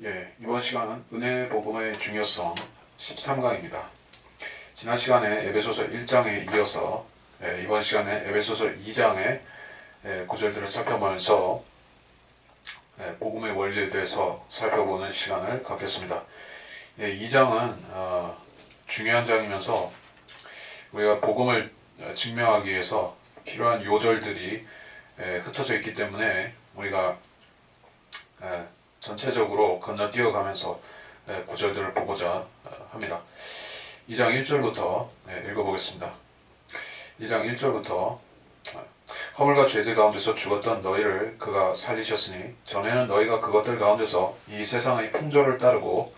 이번 시간은 은혜 복음의 중요성 13강입니다. 지난 시간에 에베소서 1장에 이어서 이번 시간에 에베소서 2장의 구절들을 살펴보면서 복음의 원리에 대해서 살펴보는 시간을 갖겠습니다. 2장은 중요한 장이면서 우리가 복음을 증명하기 위해서 필요한 요절들이 흩어져 있기 때문에 우리가 전체적으로 건너뛰어가면서 구절들을 보고자 합니다. 2장 1절부터 읽어보겠습니다. 2장 1절부터 허물과 죄들 가운데서 죽었던 너희를 그가 살리셨으니 전에는 너희가 그것들 가운데서 이 세상의 풍조를 따르고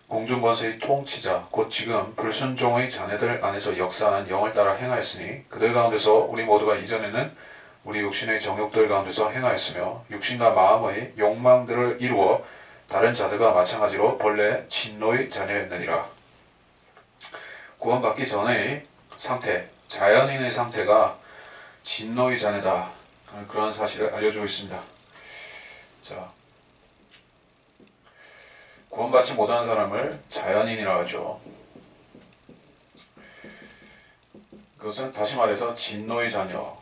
공중권세의 통치자 곧 지금 불순종의 자네들 안에서 역사하는 영을 따라 행하였으니 그들 가운데서 우리 모두가 이전에는 우리 육신의 정욕들 가운데서 행하였으며 육신과 마음의 욕망들을 이루어 다른 자들과 마찬가지로 본래 진노의 자녀였느니라. 구원받기 전의 상태, 자연인의 상태가 진노의 자녀다. 그런 사실을 알려주고 있습니다. 자, 구원받지 못한 사람을 자연인이라고 하죠. 그것은 다시 말해서 진노의 자녀,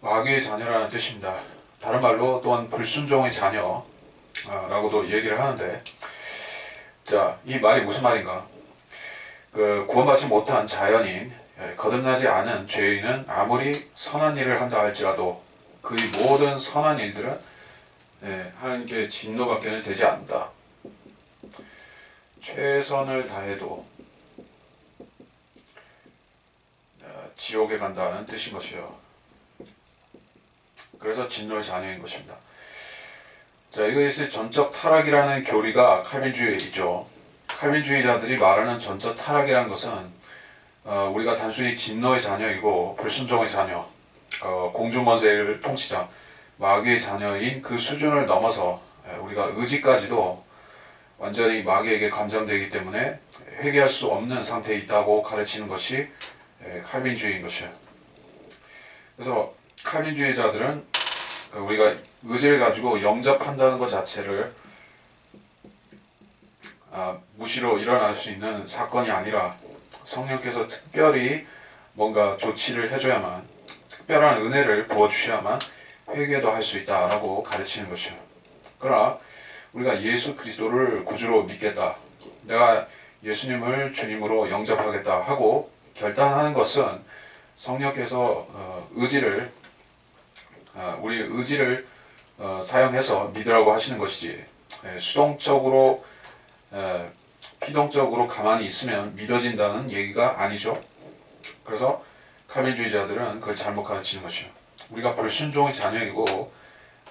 마귀의 자녀라는 뜻입니다. 다른 말로 또한 불순종의 자녀라고도 얘기를 하는데, 자, 이 말이 무슨 말인가? 구원받지 못한 자연인, 거듭나지 않은 죄인은 아무리 선한 일을 한다 할지라도 그의 모든 선한 일들은 하나님께 진노받게는 되지 않는다. 최선을 다해도 지옥에 간다는 뜻인 것이요. 그래서 진노의 자녀인 것입니다. 자, 이것이 전적 타락이라는 교리가 칼빈주의에 있죠. 칼빈주의자들이 말하는 전적 타락이라는 것은 우리가 단순히 진노의 자녀이고 불순종의 자녀, 공중권세를 통치자, 마귀의 자녀인 그 수준을 넘어서 우리가 의지까지도 완전히 마귀에게 감정되기 때문에 회개할 수 없는 상태에 있다고 가르치는 것이 칼빈주의인 것이에요. 그래서 칼빈주의자들은 우리가 의지를 가지고 영접한다는 것 자체를 무시로 일어날 수 있는 사건이 아니라 성령께서 특별히 뭔가 조치를 해줘야만, 특별한 은혜를 부어주셔야만 회개도 할 수 있다라고 가르치는 것이에요. 그러나 우리가 예수 그리스도를 구주로 믿겠다, 내가 예수님을 주님으로 영접하겠다 하고 결단하는 것은 성령께서 우리 의지를 사용해서 믿으라고 하시는 것이지, 수동적으로 피동적으로 가만히 있으면 믿어진다는 얘기가 아니죠. 그래서 칼빈주의자들은 그걸 잘못 가르치는 것이요. 우리가 불순종의 자녀이고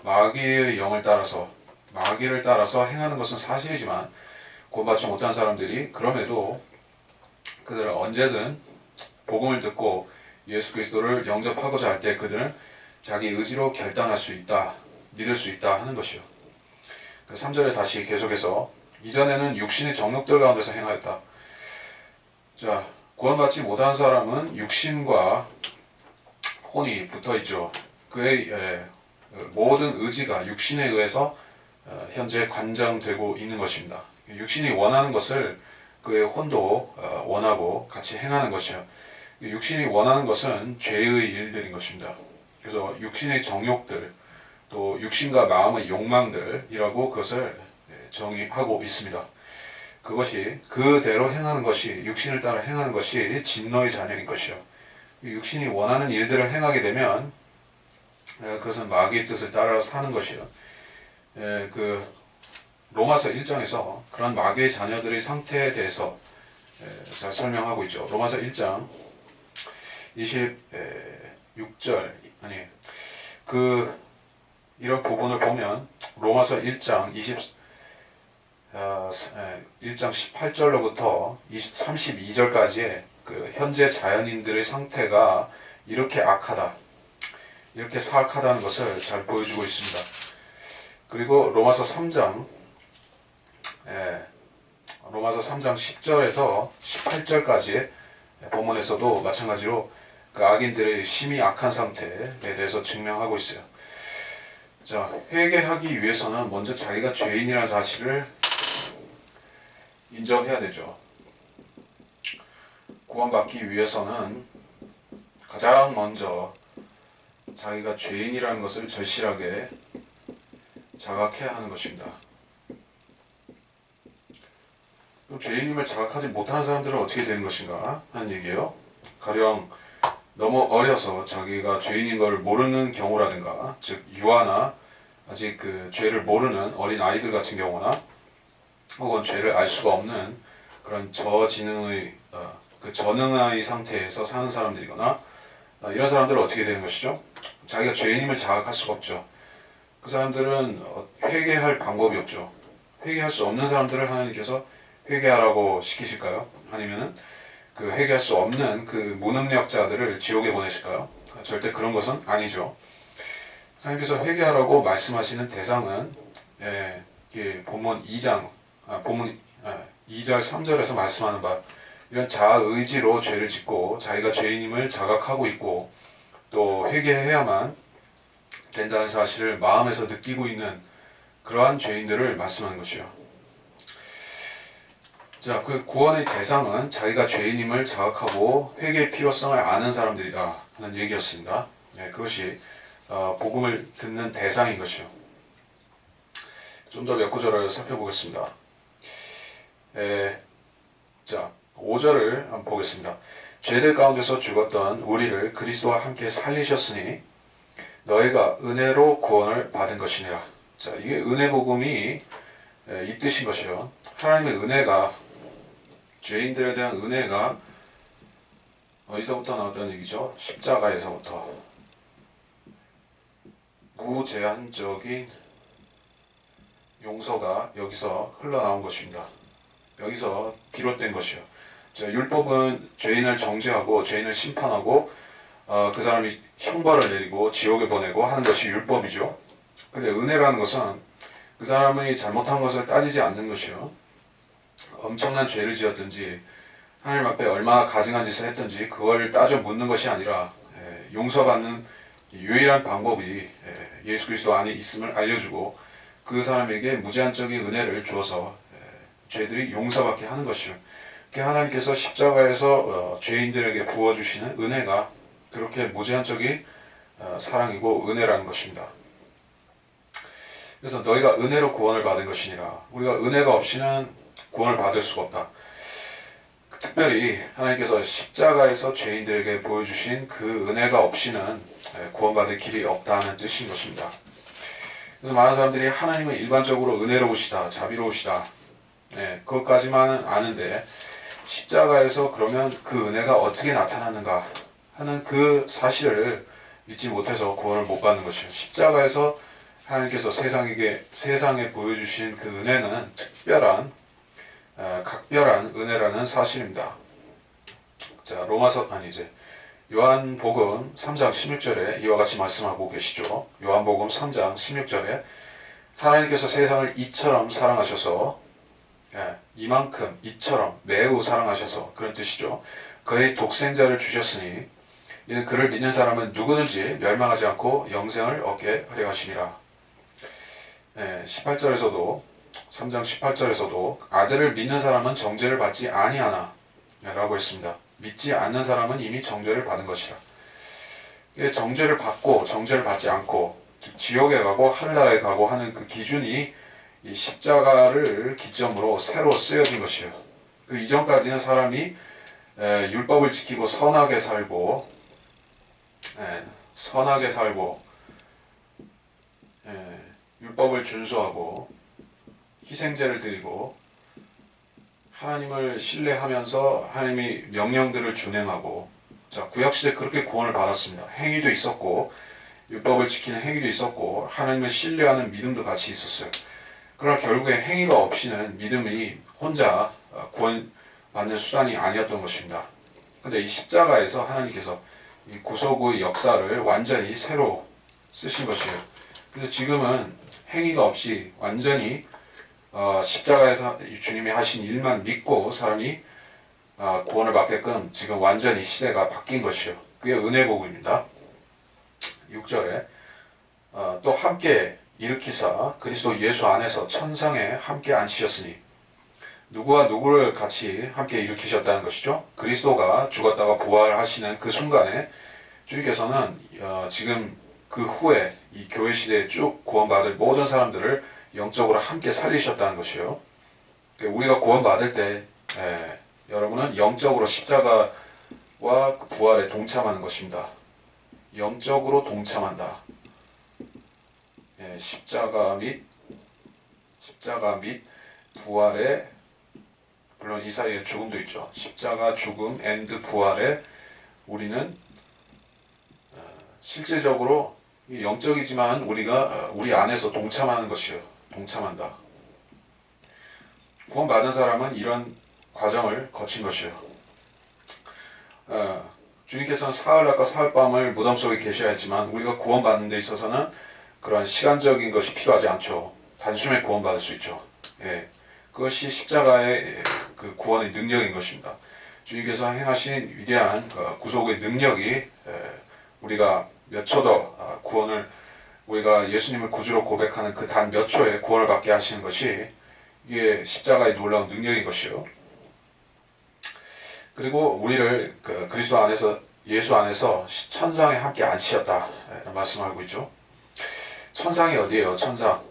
마귀의 영을 따라서, 마귀를 따라서 행하는 것은 사실이지만 구원받지 못한 사람들이 그럼에도 그들은 언제든 복음을 듣고 예수 그리스도를 영접하고자 할 때 그들은 자기 의지로 결단할 수 있다, 믿을 수 있다 하는 것이요. 3절에 다시 계속해서 이전에는 육신의 정욕들 가운데서 행하였다. 자, 구원받지 못한 사람은 육신과 혼이 붙어있죠. 그의 모든 의지가 육신에 의해서 현재 관장되고 있는 것입니다. 육신이 원하는 것을 그의 혼도 원하고 같이 행하는 것이요. 육신이 원하는 것은 죄의 일들인 것입니다. 그래서 육신의 정욕들, 또 육신과 마음의 욕망들이라고 그것을 정의하고 있습니다. 그것이 그대로 행하는 것이, 육신을 따라 행하는 것이 진노의 자녀인 것이요. 육신이 원하는 일들을 행하게 되면 그것은 마귀의 뜻을 따라 사는 것이요. 로마서 1장에서 그런 마귀의 자녀들의 상태에 대해서 잘 설명하고 있죠. 로마서 1장 26절, 이런 부분을 보면 로마서 1장 18절로부터 32절까지의 그 현재 자연인들의 상태가 이렇게 악하다, 이렇게 사악하다는 것을 잘 보여주고 있습니다. 그리고 로마서 3장 10절에서 18절까지의 본문에서도 마찬가지로 그 악인들의 심히 악한 상태에 대해서 증명하고 있어요. 자, 회개하기 위해서는 먼저 자기가 죄인이라는 사실을 인정해야 되죠. 구원받기 위해서는 가장 먼저 자기가 죄인이라는 것을 절실하게 자각해야 하는 것입니다. 그럼 죄인임을 자각하지 못하는 사람들은 어떻게 되는 것인가 하는 얘기예요. 가령 너무 어려서 자기가 죄인인 걸 모르는 경우라든가, 즉 유아나 아직 그 죄를 모르는 어린 아이들 같은 경우나, 혹은 죄를 알 수가 없는 그런 저지능의 그 전능의 상태에서 사는 사람들이거나, 이런 사람들은 어떻게 되는 것이죠? 자기가 죄인임을 자각할 수가 없죠. 그 사람들은 회개할 방법이 없죠. 회개할 수 없는 사람들을 하나님께서 회개하라고 시키실까요? 아니면은 그 회개할 수 없는 그 무능력자들을 지옥에 보내실까요? 절대 그런 것은 아니죠. 하나님께서 회개하라고 말씀하시는 대상은 본문 2장, 본문 2절 3절에서 말씀하는 바, 이런 자아 의지로 죄를 짓고 자기가 죄인임을 자각하고 있고 또 회개해야만 된다는 사실을 마음에서 느끼고 있는 그러한 죄인들을 말씀하는 것이요. 자, 그 구원의 대상은 자기가 죄인임을 자각하고 회개의 필요성을 아는 사람들이다 하는 얘기였습니다. 그것이 복음을 듣는 대상인 것이요. 좀 더 몇 구절을 살펴보겠습니다. 자, 5절을 한번 보겠습니다. 죄들 가운데서 죽었던 우리를 그리스도와 함께 살리셨으니 너희가 은혜로 구원을 받은 것이니라. 자, 이게 은혜 복음이 이 뜻인 것이요. 하나님의 은혜가, 죄인들에 대한 은혜가 어디서부터 나왔다는 얘기죠? 십자가에서부터 무제한적인 용서가 여기서 흘러나온 것입니다. 여기서 비롯된 것이요. 자, 율법은 죄인을 정죄하고 죄인을 심판하고 그 사람이 형벌을 내리고 지옥에 보내고 하는 것이 율법이죠. 근데 은혜라는 것은 그 사람이 잘못한 것을 따지지 않는 것이요. 엄청난 죄를 지었든지 하나님 앞에 얼마나 가증한 짓을 했든지 그걸 따져 묻는 것이 아니라 용서받는 유일한 방법이 예수 그리스도 안에 있음을 알려주고 그 사람에게 무제한적인 은혜를 주어서 죄들이 용서받게 하는 것이요. 하나님께서 십자가에서 죄인들에게 부어주시는 은혜가 그렇게 무제한적인 사랑이고 은혜라는 것입니다. 그래서 너희가 은혜로 구원을 받은 것이니라. 우리가 은혜가 없이는 구원을 받을 수가 없다. 특별히 하나님께서 십자가에서 죄인들에게 보여주신 그 은혜가 없이는 구원받을 길이 없다는 뜻인 것입니다. 그래서 많은 사람들이 하나님은 일반적으로 은혜로우시다, 자비로우시다, 그것까지만 아는데 십자가에서 그러면 그 은혜가 어떻게 나타나는가 하는 그 사실을 믿지 못해서 구원을 못 받는 것이에요. 십자가에서 하나님께서 세상에 보여주신 그 은혜는 특별한 각별한 은혜라는 사실입니다. 자, 요한복음 3장 16절에 이와 같이 말씀하고 계시죠. 요한복음 3장 16절에 하나님께서 세상을 이처럼 사랑하셔서, 이만큼, 이처럼 매우 사랑하셔서, 그런 뜻이죠. 그의 독생자를 주셨으니 이는 그를 믿는 사람은 누구든지 멸망하지 않고 영생을 얻게 하려 하심이라. 18절에서도 3장 18절에서도 아들을 믿는 사람은 정죄를 받지 아니하나 라고 했습니다. 믿지 않는 사람은 이미 정죄를 받은 것이라. 정죄를 받고 정죄를 받지 않고 지옥에 가고 하늘나라에 가고 하는 그 기준이 이 십자가를 기점으로 새로 쓰여진 것이에요. 그 이전까지는 사람이 율법을 지키고 선하게 살고 율법을 준수하고 희생제를 드리고 하나님을 신뢰하면서 하나님의 명령들을 준행하고, 자, 구약시대 그렇게 구원을 받았습니다. 행위도 있었고 율법을 지키는 행위도 있었고 하나님을 신뢰하는 믿음도 같이 있었어요. 그러나 결국에 행위가 없이는 믿음이 혼자 구원받는 수단이 아니었던 것입니다. 그런데 이 십자가에서 하나님께서 이 구속의 역사를 완전히 새로 쓰신 것이에요. 그래서 지금은 행위가 없이 완전히 십자가에서 주님이 하신 일만 믿고 사람이 구원을 받게끔 지금 완전히 시대가 바뀐 것이요. 그게 은혜 복음입니다. 6절에 또 함께 일으키사 그리스도 예수 안에서 천상에 함께 앉히셨으니 누구와 누구를 같이 함께 일으키셨다는 것이죠. 그리스도가 죽었다가 부활하시는 그 순간에 주님께서는 지금 그 후에 이 교회 시대에 쭉 구원받을 모든 사람들을 영적으로 함께 살리셨다는 것이에요. 우리가 구원받을 때 여러분은 영적으로 십자가와 그 부활에 동참하는 것입니다. 영적으로 동참한다. 십자가 및 부활에, 물론 이 사이에 죽음도 있죠. 십자가, 죽음, 앤드 부활에 우리는 실질적으로 영적이지만 우리가 우리 안에서 동참하는 것이에요. 동참한다. 구원받은 사람은 이런 과정을 거친 것이에요. 주님께서는 사흘날과 사흘밤을 무덤 속에 계셔야 했지만 우리가 구원받는 데 있어서는 그런 시간적인 것이 필요하지 않죠. 단숨에 구원받을 수 있죠. 그것이 십자가의 그 구원의 능력인 것입니다. 주님께서 행하신 위대한 구속의 능력이 우리가 몇 초 더 구원을, 우리가 예수님을 구주로 고백하는 그 단 몇 초에 구원을 받게 하시는 것이 이게 십자가의 놀라운 능력인 것이요. 그리고 우리를 그리스도 안에서, 예수 안에서 천상에 함께 앉히셨다 말씀하고 있죠. 천상이 어디예요? 천상.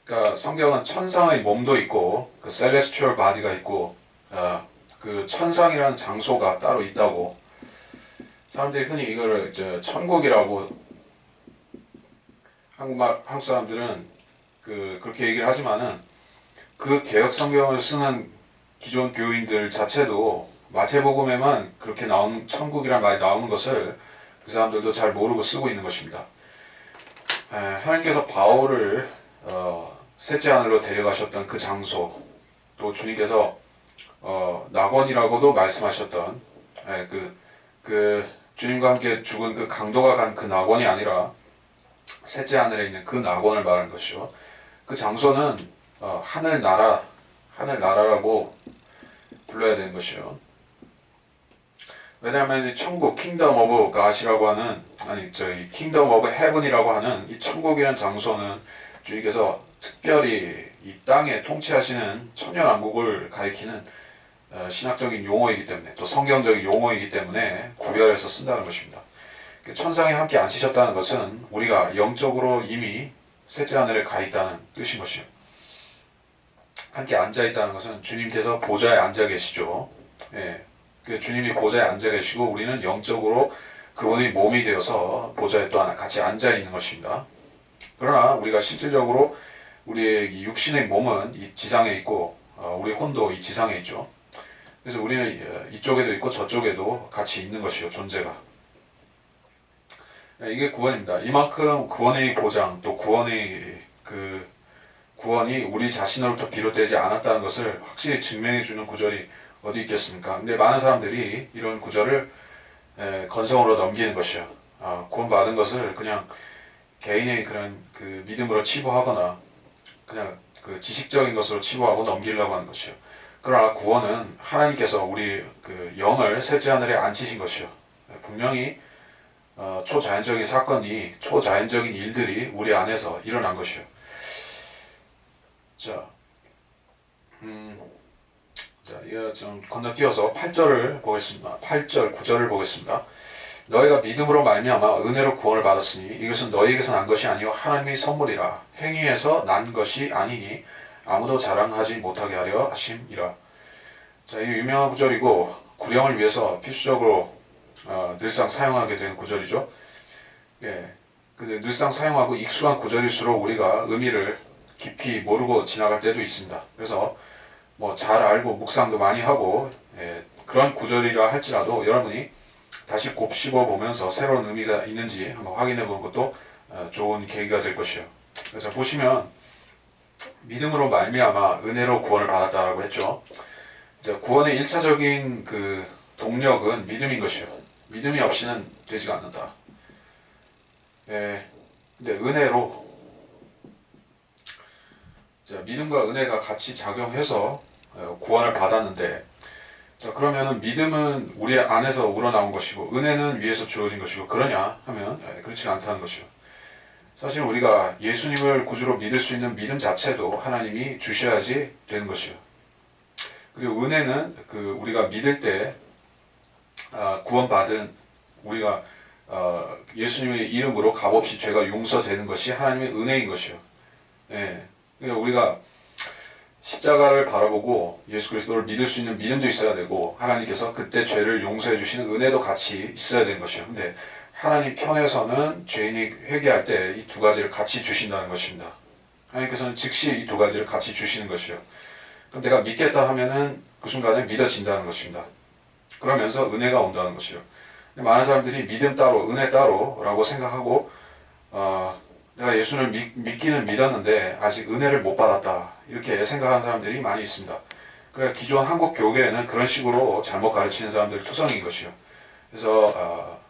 그러니까 성경은 천상의 몸도 있고 그 celestial body가 있고 그 천상이라는 장소가 따로 있다고, 사람들이 흔히 이거를 천국이라고, 한국 사람들은 그렇게 얘기를 하지만은 그 개역 성경을 쓰는 기존 교인들 자체도 마태복음에만 그렇게 나오는 천국이란 말이 나오는 것을 그 사람들도 잘 모르고 쓰고 있는 것입니다. 하나님께서 바울을 셋째 하늘로 데려가셨던 그 장소, 또 주님께서 낙원이라고도 말씀하셨던 그 주님과 함께 죽은 그 강도가 간 그 낙원이 아니라 셋째 하늘에 있는 그 낙원을 말하는 것이요. 그 장소는 하늘나라라고 불러야 되는 것이요. 왜냐하면 천국, 킹덤 오브 갓이라고 하는, 킹덤 오브 헤븐이라고 하는 이 천국이라는 장소는 주님께서 특별히 이 땅에 통치하시는 천년왕국을 가리키는 신학적인 용어이기 때문에, 또 성경적인 용어이기 때문에 구별해서 쓴다는 것입니다. 천상에 함께 앉히셨다는 것은 우리가 영적으로 이미 셋째 하늘에 가 있다는 뜻인 것이요. 함께 앉아 있다는 것은 주님께서 보좌에 앉아 계시죠. 주님이 보좌에 앉아 계시고 우리는 영적으로 그분의 몸이 되어서 보좌에 또 하나 같이 앉아 있는 것입니다. 그러나 우리가 실질적으로 우리의 육신의 몸은 이 지상에 있고 우리 혼도 이 지상에 있죠. 그래서 우리는 이쪽에도 있고 저쪽에도 같이 있는 것이요, 존재가. 이게 구원입니다. 이만큼 구원의 보장, 또 구원이 우리 자신으로부터 비롯되지 않았다는 것을 확실히 증명해 주는 구절이 어디 있겠습니까? 근데 많은 사람들이 이런 구절을 건성으로 넘기는 것이요. 구원받은 것을 그냥 개인의 그런 그 믿음으로 치부하거나 그냥 그 지식적인 것으로 치부하고 넘기려고 하는 것이요. 그러나 구원은 하나님께서 우리 그 영을 셋째 하늘에 앉히신 것이요. 분명히 초자연적인 사건이, 초자연적인 일들이 우리 안에서 일어난 것이요. 이거 좀 건너뛰어서 8절을 보겠습니다. 8절, 9절을 보겠습니다. 너희가 믿음으로 말미암아 은혜로 구원을 받았으니 이것은 너희에게서 난 것이 아니요 하나님의 선물이라. 행위에서 난 것이 아니니 아무도 자랑하지 못하게 하려 하심이라. 이 유명한 구절이고 구령을 위해서 필수적으로 늘상 사용하게 되는 구절이죠. 근데 늘상 사용하고 익숙한 구절일수록 우리가 의미를 깊이 모르고 지나갈 때도 있습니다. 그래서 잘 알고 묵상도 많이 하고 그런 구절이라 할지라도 여러분이 다시 곱씹어 보면서 새로운 의미가 있는지 한번 확인해 보는 것도 좋은 계기가 될 것이에요. 그래서 보시면 믿음으로 말미암아 은혜로 구원을 받았다라고 했죠. 구원의 1차적인 그 동력은 믿음인 것이에요. 믿음이 없이는 되지가 않는다. 근데 은혜로, 믿음과 은혜가 같이 작용해서 구원을 받았는데 자, 그러면은 믿음은 우리 안에서 우러나온 것이고 은혜는 위에서 주어진 것이고 그러냐 하면 그렇지 않다는 것이요. 사실 우리가 예수님을 구주로 믿을 수 있는 믿음 자체도 하나님이 주셔야지 되는 것이요. 그리고 은혜는 우리가 믿을 때 구원받은 우리가 예수님의 이름으로 값없이 죄가 용서되는 것이 하나님의 은혜인 것이요. 예. 그러니까 우리가 십자가를 바라보고 예수 그리스도를 믿을 수 있는 믿음도 있어야 되고 하나님께서 그때 죄를 용서해 주시는 은혜도 같이 있어야 되는 것이요. 근데 하나님 편에서는 죄인이 회개할 때 이 두 가지를 같이 주신다는 것입니다. 하나님께서는 즉시 이 두 가지를 같이 주시는 것이요. 그럼 내가 믿겠다 하면은 그 순간에 믿어진다는 것입니다. 그러면서 은혜가 온다는 것이요. 많은 사람들이 믿음 따로 은혜 따로라고 생각하고 내가 예수를 믿기는 믿었는데 아직 은혜를 못 받았다 이렇게 생각하는 사람들이 많이 있습니다. 그러니까 기존 한국 교계에는 그런 식으로 잘못 가르치는 사람들 투성인 것이요. 그래서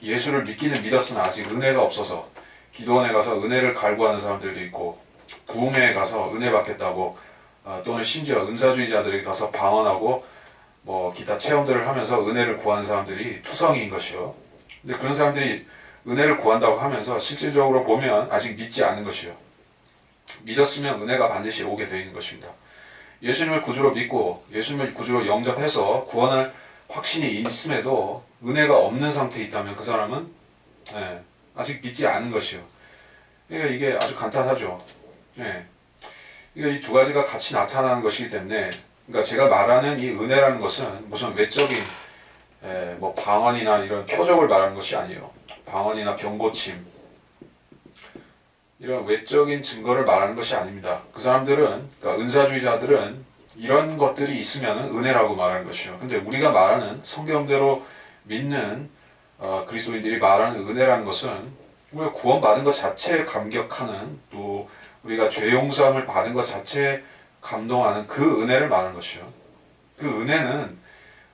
예수를 믿기는 믿었으나 아직 은혜가 없어서 기도원에 가서 은혜를 갈구하는 사람들도 있고 부흥회에 가서 은혜 받겠다고 또는 심지어 은사주의자들이 가서 방언하고 뭐 기타 체험들을 하면서 은혜를 구하는 사람들이 투성이인 것이요. 근데 그런 사람들이 은혜를 구한다고 하면서 실질적으로 보면 아직 믿지 않는 것이요. 믿었으면 은혜가 반드시 오게 되어 있는 것입니다. 예수님을 구주로 믿고 예수님을 구주로 영접해서 구원할 확신이 있음에도 은혜가 없는 상태에 있다면 그 사람은 아직 믿지 않은 것이요. 그러니까 이게 아주 간단하죠. 그러니까 이 두 가지가 같이 나타나는 것이기 때문에 그러니까 제가 말하는 이 은혜라는 것은 무슨 외적인 뭐 방언이나 이런 표적을 말하는 것이 아니에요. 방언이나 병고침 이런 외적인 증거를 말하는 것이 아닙니다. 그 사람들은 그러니까 은사주의자들은 이런 것들이 있으면 은혜라고 말하는 것이요. 근데 우리가 말하는 성경대로 믿는 그리스도인들이 말하는 은혜라는 것은 우리가 구원받은 것 자체에 감격하는 또 우리가 죄 용서함을 받은 것 자체에 감동하는 그 은혜를 말하는 것이요. 그 은혜는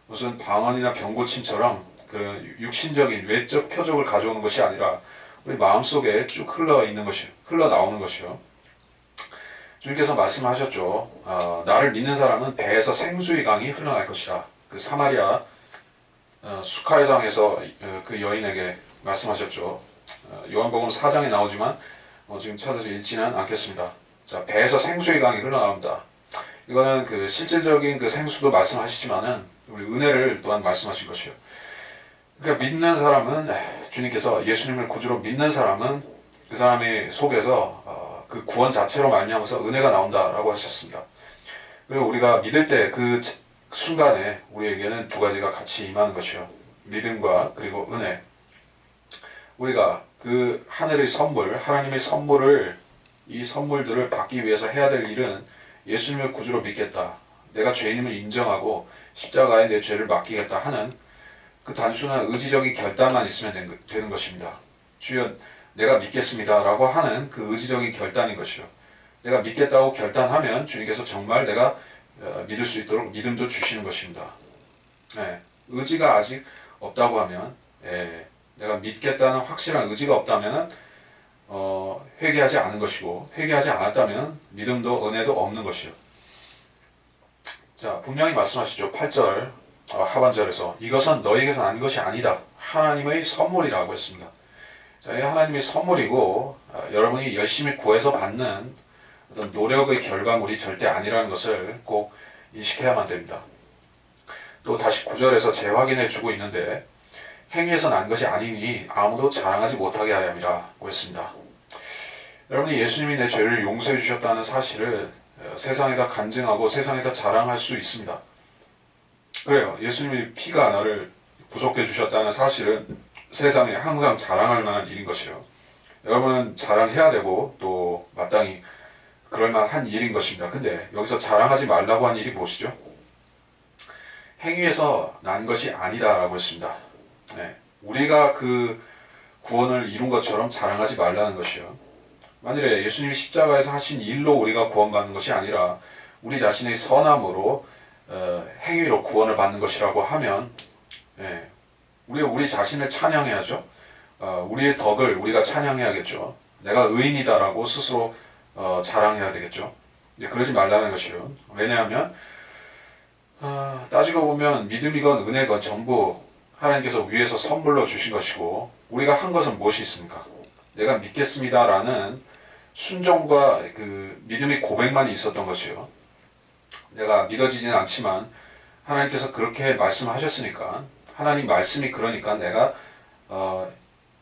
무슨 방언이나 병고침처럼 그런 육신적인 외적 표적을 가져오는 것이 아니라 우리 마음속에 쭉 흘러 있는 것이 흘러 나오는 것이요. 주님께서 말씀하셨죠. 나를 믿는 사람은 배에서 생수의 강이 흘러날 것이다. 그 사마리아 수칼장에서 그 여인에게 말씀하셨죠. 요한복음 4장에 나오지만 지금 찾아서 읽지는 않겠습니다. 자, 배에서 생수의 강이 흘러나옵니다. 이거는 그 실질적인 그 생수도 말씀하시지만은 우리 은혜를 또한 말씀하신 것이요. 그러니까 믿는 사람은 주님께서 예수님을 구주로 믿는 사람은 그 사람의 속에서 그 구원 자체로 말미암아서 은혜가 나온다라고 하셨습니다. 그리고 우리가 믿을 때 그 순간에 우리에게는 두 가지가 같이 임하는 것이요. 믿음과 그리고 은혜. 우리가 그 하늘의 선물, 하나님의 선물을 이 선물들을 받기 위해서 해야 될 일은 예수님을 구주로 믿겠다. 내가 죄인임을 인정하고 십자가에 내 죄를 맡기겠다 하는 그 단순한 의지적인 결단만 있으면 되는 것입니다. 주여 내가 믿겠습니다 라고 하는 그 의지적인 결단인 것이요. 내가 믿겠다고 결단하면 주님께서 정말 내가 믿을 수 있도록 믿음도 주시는 것입니다. 의지가 아직 없다고 하면 내가 믿겠다는 확실한 의지가 없다면 회개하지 않은 것이고 회개하지 않았다면 믿음도 은혜도 없는 것이요. 자, 분명히 말씀하시죠. 8절 하반절에서 이것은 너희에게서 난 것이 아니다. 하나님의 선물이라고 했습니다. 자, 이 하나님의 선물이고 여러분이 열심히 구해서 받는 어떤 노력의 결과물이 절대 아니라는 것을 꼭 인식해야만 됩니다. 또 다시 9절에서 재확인해 주고 있는데 행위에서 난 것이 아니니 아무도 자랑하지 못하게 하려 함이라고 했습니다. 여러분이 예수님이 내 죄를 용서해 주셨다는 사실을 세상에다 간증하고 세상에다 자랑할 수 있습니다. 그래요. 예수님의 피가 나를 구속해 주셨다는 사실은 세상에 항상 자랑할 만한 일인 것이에요. 여러분은 자랑해야 되고 또 마땅히 그럴 만한 일인 것입니다. 근데 여기서 자랑하지 말라고 한 일이 무엇이죠? 행위에서 난 것이 아니다라고 했습니다. 우리가 그 구원을 이룬 것처럼 자랑하지 말라는 것이요. 만일에 예수님이 십자가에서 하신 일로 우리가 구원받는 것이 아니라 우리 자신의 선함으로 행위로 구원을 받는 것이라고 하면 우리 자신을 찬양해야죠. 우리의 덕을 우리가 찬양해야겠죠. 내가 의인이다라고 스스로 자랑해야 되겠죠. 그러지 말라는 것이요. 왜냐하면 따지고 보면 믿음이건 은혜건 전부 하나님께서 위에서 선물로 주신 것이고, 우리가 한 것은 무엇이 있습니까? 내가 믿겠습니다라는 순종과 그 믿음의 고백만이 있었던 것이요. 내가 믿어지지는 않지만 하나님께서 그렇게 말씀하셨으니까, 하나님 말씀이 그러니까 내가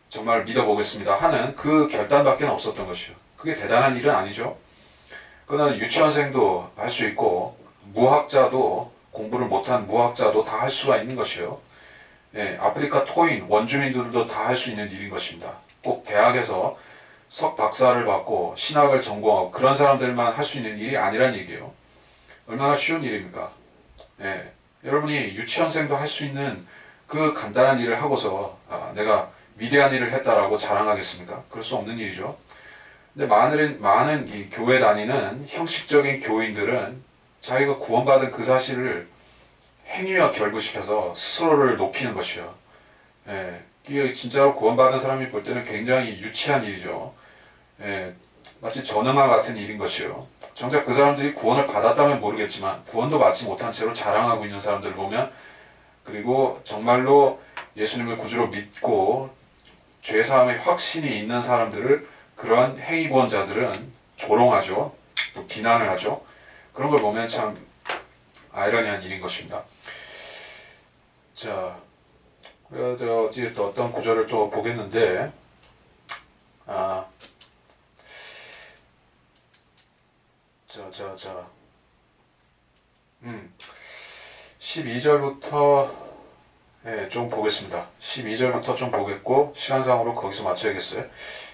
정말 믿어보겠습니다 하는 그 결단밖에 없었던 것이요. 그게 대단한 일은 아니죠. 그는 유치원생도 할 수 있고 무학자도, 공부를 못한 무학자도 다 할 수가 있는 것이요. 예, 아프리카 토인 원주민들도 다 할 수 있는 일인 것입니다. 꼭 대학에서 석박사를 받고 신학을 전공하고 그런 사람들만 할 수 있는 일이 아니란 얘기예요. 얼마나 쉬운 일입니까? 예, 여러분이 유치원생도 할 수 있는 그 간단한 일을 하고서 내가 위대한 일을 했다라고 자랑하겠습니까? 그럴 수 없는 일이죠. 근데 많은 이 교회 다니는 형식적인 교인들은 자기가 구원받은 그 사실을 행위와 결부시켜서 스스로를 높이는 것이요. 예, 이게 진짜로 구원받은 사람이 볼 때는 굉장히 유치한 일이죠. 예, 마치 전응과 같은 일인 것이요. 정작 그 사람들이 구원을 받았다면 모르겠지만 구원도 받지 못한 채로 자랑하고 있는 사람들을 보면, 그리고 정말로 예수님을 구주로 믿고 죄사함의 확신이 있는 사람들을 그러한 행위구원자들은 조롱하죠. 또 비난을 하죠. 그런 걸 보면 참 아이러니한 일인 것입니다. 자, 그래서 어디 또 어떤 구절을 또 보겠는데, 12절부터 좀 보겠습니다. 12절부터 좀 보겠고 시간상으로 거기서 맞춰야겠어요.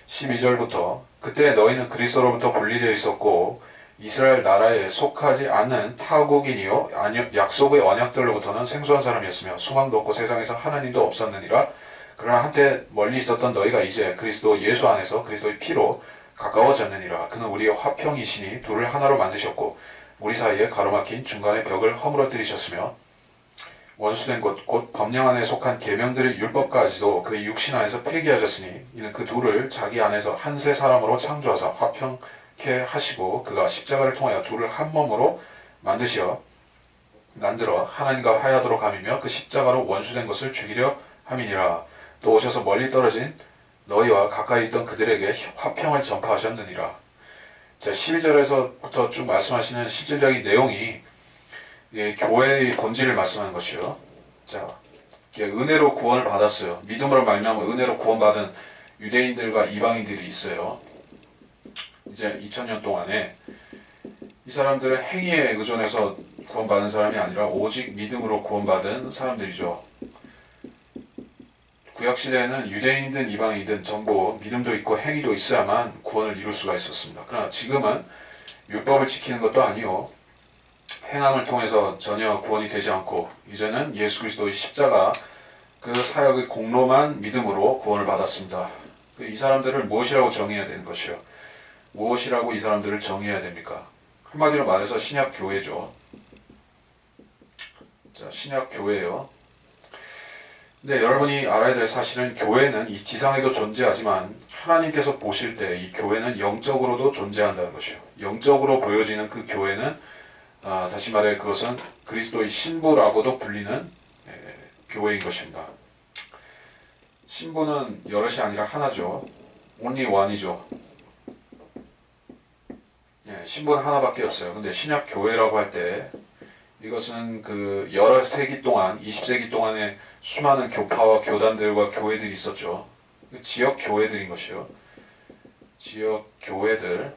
12절부터 그때 너희는 그리스도로부터 분리되어 있었고 이스라엘 나라에 속하지 않는 타국인이요 약속의 언약들로부터는 생소한 사람이었으며 소망도 없고 세상에서 하나님도 없었느니라. 그러나 한때 멀리 있었던 너희가 이제 그리스도 예수 안에서 그리스도의 피로 가까워졌느니라. 그는 우리의 화평이시니 둘을 하나로 만드셨고 우리 사이에 가로막힌 중간의 벽을 허물어뜨리셨으며 원수된 것 곧 법령 안에 속한 계명들의 율법까지도 그의 육신 안에서 폐기하셨으니 이는 그 둘을 자기 안에서 한 세 사람으로 창조하사 화평케 하시고 그가 십자가를 통하여 둘을 한 몸으로 만들어 하나님과 화해하도록 함이며 그 십자가로 원수된 것을 죽이려 함이니라. 또 오셔서 멀리 떨어진 너희와 가까이 있던 그들에게 화평을 전파하셨느니라. 자, 12절에서부터 쭉 말씀하시는 실질적인 내용이 교회의 본질을 말씀하는 것이요. 자, 은혜로 구원을 받았어요. 믿음으로 말미암아 은혜로 구원받은 유대인들과 이방인들이 있어요. 이제 2000년 동안에 이 사람들은 행위에 의존해서 구원받은 사람이 아니라 오직 믿음으로 구원받은 사람들이죠. 구약시대에는 유대인이든 이방인이든 전부 믿음도 있고 행위도 있어야만 구원을 이룰 수가 있었습니다. 그러나 지금은 율법을 지키는 것도 아니요 행함을 통해서 전혀 구원이 되지 않고 이제는 예수 그리스도의 십자가 그 사역의 공로만 믿음으로 구원을 받았습니다. 이 사람들을 무엇이라고 정의해야 되는 것이요? 무엇이라고 이 사람들을 정의해야 됩니까? 한마디로 말해서 신약 교회죠. 자, 신약 교회요. 근데 여러분이 알아야 될 사실은 교회는 이 지상에도 존재하지만 하나님께서 보실 때 이 교회는 영적으로도 존재한다는 것이요. 영적으로 보여지는 그 교회는 다시 말해 그것은 그리스도의 신부라고도 불리는 교회인 것입니다. 신부는 여럿이 아니라 하나죠. only one이죠. 신부는 하나밖에 없어요. 근데 신약 교회라고 할 때 이것은 그 여러 세기 동안 20세기 동안에 수많은 교파와 교단들과 교회들이 있었죠. 지역 교회들인 것이요. 지역 교회들이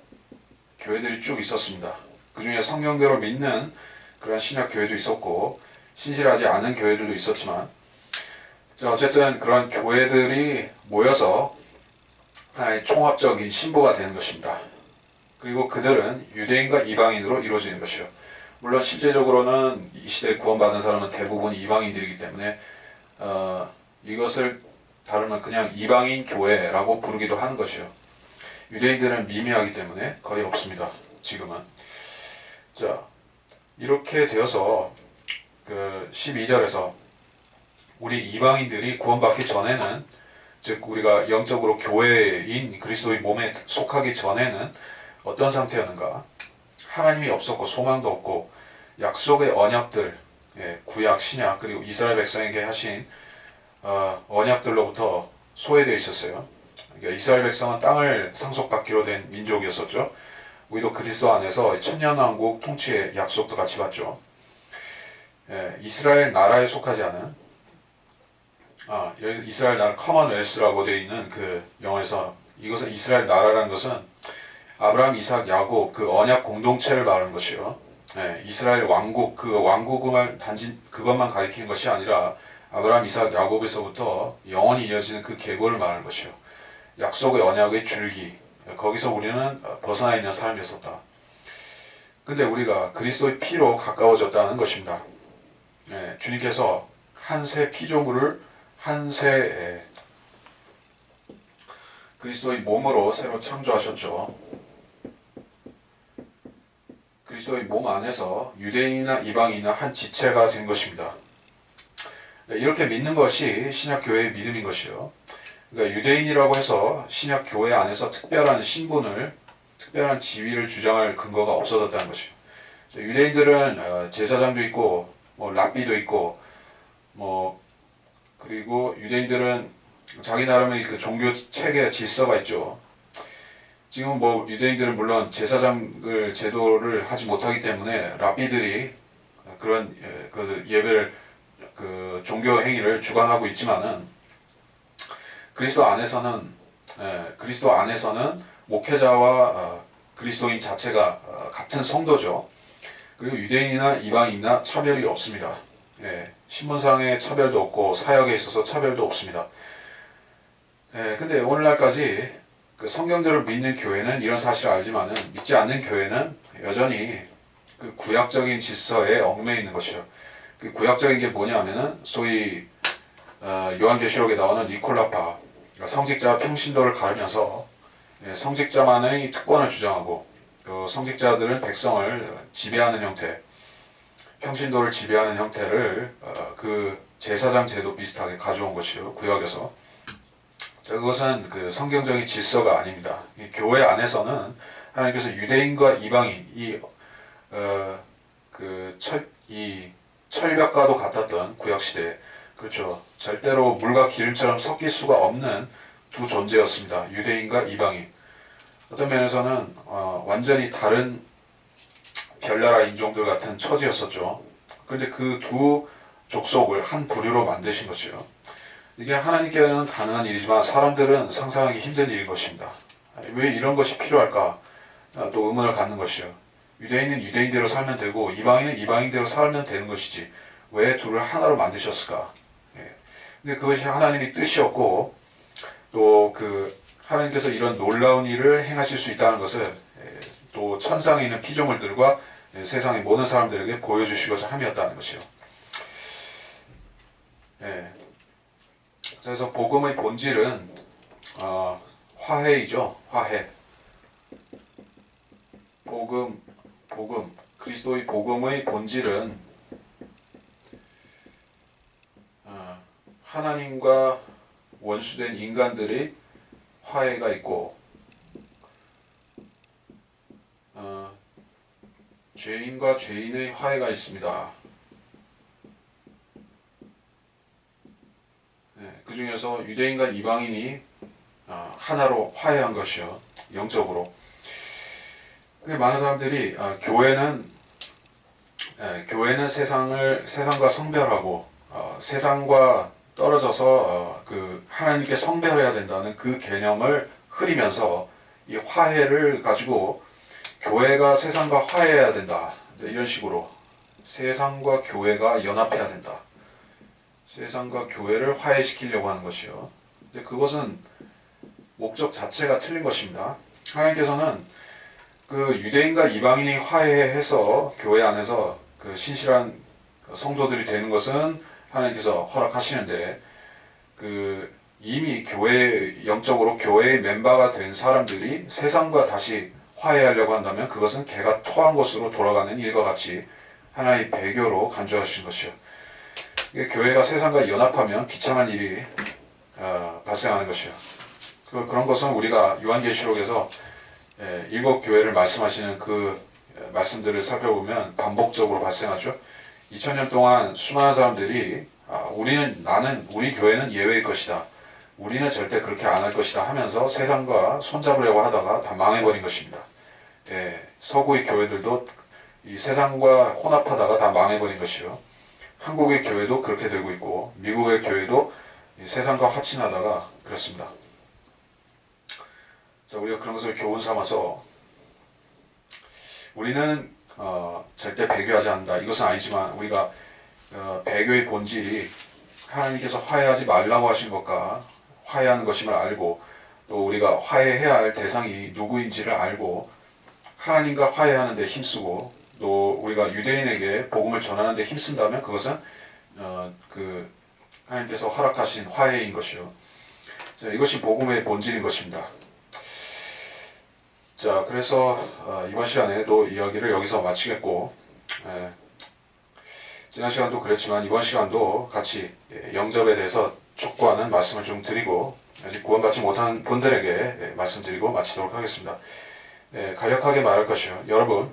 쭉 있었습니다. 그 중에 성경대로 믿는 그런 신약 교회도 있었고 신실하지 않은 교회들도 있었지만, 어쨌든 그런 교회들이 모여서 하나의 총합적인 신부가 되는 것입니다. 그리고 그들은 유대인과 이방인으로 이루어지는 것이요. 물론 실제적으로는 이 시대에 구원받은 사람은 대부분 이방인들이기 때문에 이것을 다루면 그냥 이방인 교회라고 부르기도 하는 것이요. 유대인들은 미미하기 때문에 거의 없습니다. 지금은. 자, 이렇게 되어서 그 12절에서 우리 이방인들이 구원받기 전에는, 즉 우리가 영적으로 교회인 그리스도의 몸에 속하기 전에는 어떤 상태였는가? 하나님이 없었고 소망도 없고 약속의 언약들, 구약, 신약 그리고 이스라엘 백성에게 하신 언약들로부터 소외되어 있었어요. 그러니까 이스라엘 백성은 땅을 상속받기로 된 민족이었었죠. 우리도 그리스도 안에서 천년왕국 통치의 약속도 같이 받죠. 이스라엘 나라에 속하지 않은 이스라엘 나라 커먼웰스라고 되어 있는 그 영어에서 이것은 이스라엘 나라라는 것은 아브라함, 이삭, 야곱 그 언약 공동체를 말하는 것이요. 이스라엘 왕국 그 왕국만 단지 그것만 가리키는 것이 아니라 아브라함, 이삭, 야곱에서부터 영원히 이어지는 그 계보를 말하는 것이요. 약속의 언약의 줄기 거기서 우리는 벗어나 있는 삶이었었다. 근데 우리가 그리스도의 피로 가까워졌다는 것입니다. 주님께서 한 새 피조물을 한 새 그리스도의 몸으로 새로 창조하셨죠. 그리스도의 몸 안에서 유대인이나 이방인이나 한 지체가 된 것입니다. 이렇게 믿는 것이 신약 교회의 믿음인 것이요. 그러니까 유대인이라고 해서 신약 교회 안에서 특별한 신분을, 특별한 지위를 주장할 근거가 없어졌다는 것이요. 유대인들은 제사장도 있고, 랍비도 있고, 그리고 유대인들은 자기 나름의 그 종교 체계 질서가 있죠. 지금 유대인들은 물론 제사장을 제도를 하지 못하기 때문에 랍비들이 그런 그 예배를 그 종교 행위를 주관하고 있지만은 그리스도 안에서는 목회자와 그리스도인 자체가 같은 성도죠. 그리고 유대인이나 이방인이나 차별이 없습니다. 신분상의 차별도 없고 사역에 있어서 차별도 없습니다. 근데 오늘날까지 그 성경대로 믿는 교회는 이런 사실을 알지만은 믿지 않는 교회는 여전히 그 구약적인 질서에 얽매여 있는 것이요. 그 구약적인 게 뭐냐면은 소위 요한계시록에 나오는 니콜라파 그러니까 성직자 평신도를 가르면서 성직자만의 특권을 주장하고 또 성직자들은 백성을 지배하는 형태, 평신도를 지배하는 형태를 그 제사장 제도 비슷하게 가져온 것이요. 구약에서. 그것은 그 성경적인 질서가 아닙니다. 교회 안에서는 하나님께서 유대인과 이방인 이 철벽과도 같았던 구약 시대, 그렇죠. 절대로 물과 기름처럼 섞일 수가 없는 두 존재였습니다. 유대인과 이방인. 어떤 면에서는 완전히 다른 별나라 인종들 같은 처지였었죠. 그런데 그 두 족속을 한 부류로 만드신 것이요. 이게 하나님께는 가능한 일이지만 사람들은 상상하기 힘든 일인 것입니다. 왜 이런 것이 필요할까? 또 의문을 갖는 것이요. 유대인은 유대인대로 살면 되고 이방인은 이방인대로 살면 되는 것이지 왜 둘을 하나로 만드셨을까? 근데 그것이 하나님의 뜻이었고 또 그 하나님께서 이런 놀라운 일을 행하실 수 있다는 것을 또 천상에 있는 피조물들과 세상의 모든 사람들에게 보여주시고자 함이었다는 것이요. 그래서 복음의 본질은 화해이죠. 화해. 복음, 그리스도의 복음의 본질은 하나님과 원수된 인간들의 화해가 있고 죄인과 죄인의 화해가 있습니다. 그 중에서 유대인과 이방인이 하나로 화해한 것이요. 영적으로. 많은 사람들이 교회는 세상과 성별하고 세상과 떨어져서 그 하나님께 성별해야 된다는 그 개념을 흐리면서 이 화해를 가지고 교회가 세상과 화해해야 된다. 이런 식으로 세상과 교회가 연합해야 된다. 세상과 교회를 화해시키려고 하는 것이요. 근데 그것은 목적 자체가 틀린 것입니다. 하나님께서는 그 유대인과 이방인이 화해해서 교회 안에서 그 신실한 성도들이 되는 것은 하나님께서 허락하시는데 그 이미 영적으로 교회의 멤버가 된 사람들이 세상과 다시 화해하려고 한다면 그것은 개가 토한 곳으로 돌아가는 일과 같이 하나의 배교로 간주하신 것이요. 교회가 세상과 연합하면 비참한 일이 발생하는 것이요. 그런 것은 우리가 요한계시록에서 7 교회를 말씀하시는 그 말씀들을 살펴보면 반복적으로 발생하죠. 2000년 동안 수많은 사람들이 우리 교회는 예외일 것이다. 우리는 절대 그렇게 안 할 것이다 하면서 세상과 손잡으려고 하다가 다 망해버린 것입니다. 예, 서구의 교회들도 이 세상과 혼합하다가 다 망해버린 것이요. 한국의 교회도 그렇게 되고 있고 미국의 교회도 이 세상과 화친하다가 그렇습니다. 자, 우리가 그런 것을 교훈 삼아서 우리는 절대 배교하지 않는다. 이것은 아니지만 우리가 배교의 본질이 하나님께서 화해하지 말라고 하신 것과 화해하는 것임을 알고 또 우리가 화해해야 할 대상이 누구인지를 알고 하나님과 화해하는 데 힘쓰고 또 우리가 유대인에게 복음을 전하는 데 힘쓴다면 그것은 하나님께서 허락하신 화해인 것이요. 자, 이것이 복음의 본질인 것입니다. 자, 그래서 이번 시간에도 이야기를 여기서 마치겠고 지난 시간도 그랬지만 이번 시간도 같이 영접에 대해서 촉구하는 말씀을 좀 드리고 아직 구원받지 못한 분들에게 말씀드리고 마치도록 하겠습니다. 간략하게 말할 것이요. 여러분,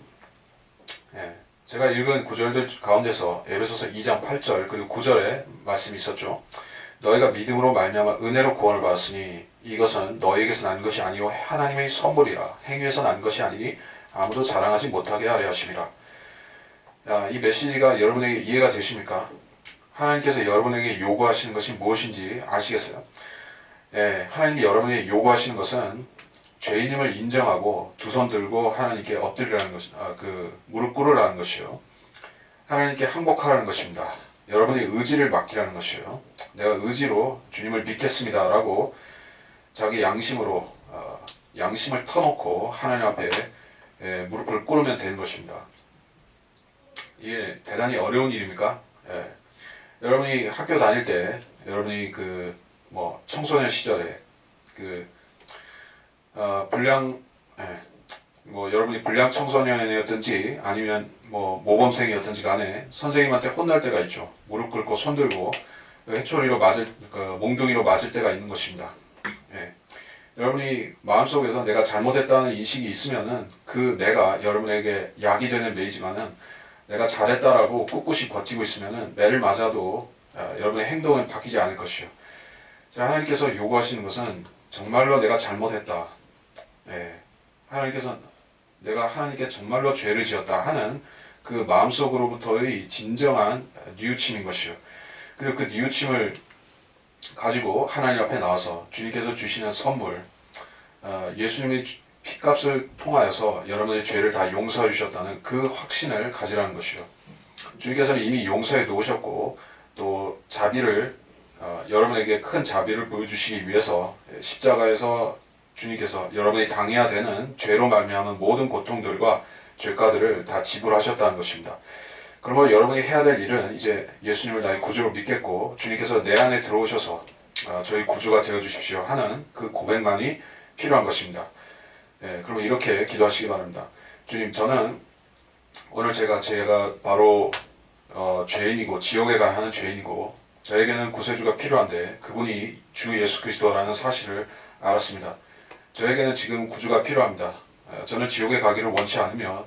제가 읽은 구절들 가운데서 에베소서 2장 8절 그리고 9절에 말씀이 있었죠. 너희가 믿음으로 말미암아 은혜로 구원을 받았으니 이것은 너희에게서 난 것이 아니요 하나님의 선물이라 행위에서 난 것이 아니니 아무도 자랑하지 못하게 하려 하심이라. 이 메시지가 여러분에게 이해가 되십니까? 하나님께서 여러분에게 요구하시는 것이 무엇인지 아시겠어요? 하나님이 여러분에게 요구하시는 것은 죄인임을 인정하고 두 손 들고 하나님께 엎드리라는 것, 무릎 꿇으라는 것이요. 하나님께 항복하라는 것입니다. 여러분의 의지를 맡기라는 것이요. 내가 의지로 주님을 믿겠습니다라고 자기 양심으로 양심을 터놓고 하나님 앞에 무릎을 꿇으면 되는 것입니다. 이게 대단히 어려운 일입니까? 여러분이 학교 다닐 때, 여러분이 청소년 시절에 여러분이 불량 청소년이었든지 아니면 모범생이었든지 간에 선생님한테 혼날 때가 있죠. 무릎 꿇고 손 들고 회초리로 몽둥이로 맞을 때가 있는 것입니다. 여러분이 마음속에서 내가 잘못했다는 인식이 있으면은 내가 여러분에게 약이 되는 매이지만은 내가 잘했다라고 꿋꿋이 버티고 있으면은 매를 맞아도 여러분의 행동은 바뀌지 않을 것이요. 하나님께서 요구하시는 것은 정말로 내가 잘못했다. 하나님께서 내가 하나님께 정말로 죄를 지었다 하는 그 마음속으로부터의 진정한 뉘우침인 것이요. 그리고 그 뉘우침을 가지고 하나님 앞에 나와서 주님께서 주시는 선물, 예수님의 피값을 통하여서 여러분의 죄를 다 용서해 주셨다는 그 확신을 가지라는 것이요. 주님께서는 이미 용서해 놓으셨고 또 자비를 여러분에게 큰 자비를 보여주시기 위해서 십자가에서 주님께서 여러분이 당해야 되는 죄로 말미암은 모든 고통들과 죄가들을 다 지불하셨다는 것입니다. 그러면 여러분이 해야 될 일은 이제 예수님을 나의 구주로 믿겠고 주님께서 내 안에 들어오셔서 저희 구주가 되어 주십시오 하는 그 고백만이 필요한 것입니다. 그럼 이렇게 기도하시기 바랍니다. 주님, 저는 오늘 제가 바로 죄인이고 지옥에 가야 하는 죄인이고 저에게는 구세주가 필요한데 그분이 주 예수 그리스도라는 사실을 알았습니다. 저에게는 지금 구주가 필요합니다. 저는 지옥에 가기를 원치 않으며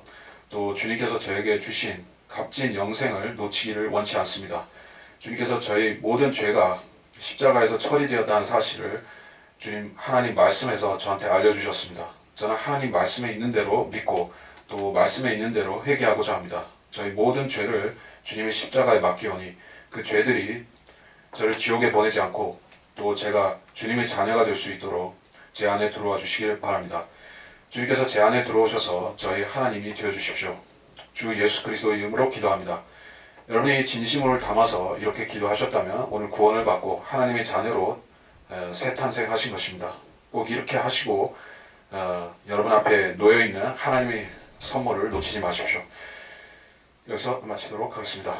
또 주님께서 저에게 주신 값진 영생을 놓치기를 원치 않습니다. 주님께서 저희 모든 죄가 십자가에서 처리되었다는 사실을 주님 하나님 말씀에서 저한테 알려주셨습니다. 저는 하나님 말씀에 있는 대로 믿고 또 말씀에 있는 대로 회개하고자 합니다. 저희 모든 죄를 주님의 십자가에 맡기오니 그 죄들이 저를 지옥에 보내지 않고 또 제가 주님의 자녀가 될 수 있도록 제 안에 들어와 주시길 바랍니다. 주님께서 제 안에 들어오셔서 저희 하나님이 되어 주십시오. 주 예수 그리스도의 이름으로 기도합니다. 여러분이 진심으로 담아서 이렇게 기도하셨다면 오늘 구원을 받고 하나님의 자녀로 새 탄생하신 것입니다. 꼭 이렇게 하시고 여러분 앞에 놓여있는 하나님의 선물을 놓치지 마십시오. 여기서 마치도록 하겠습니다.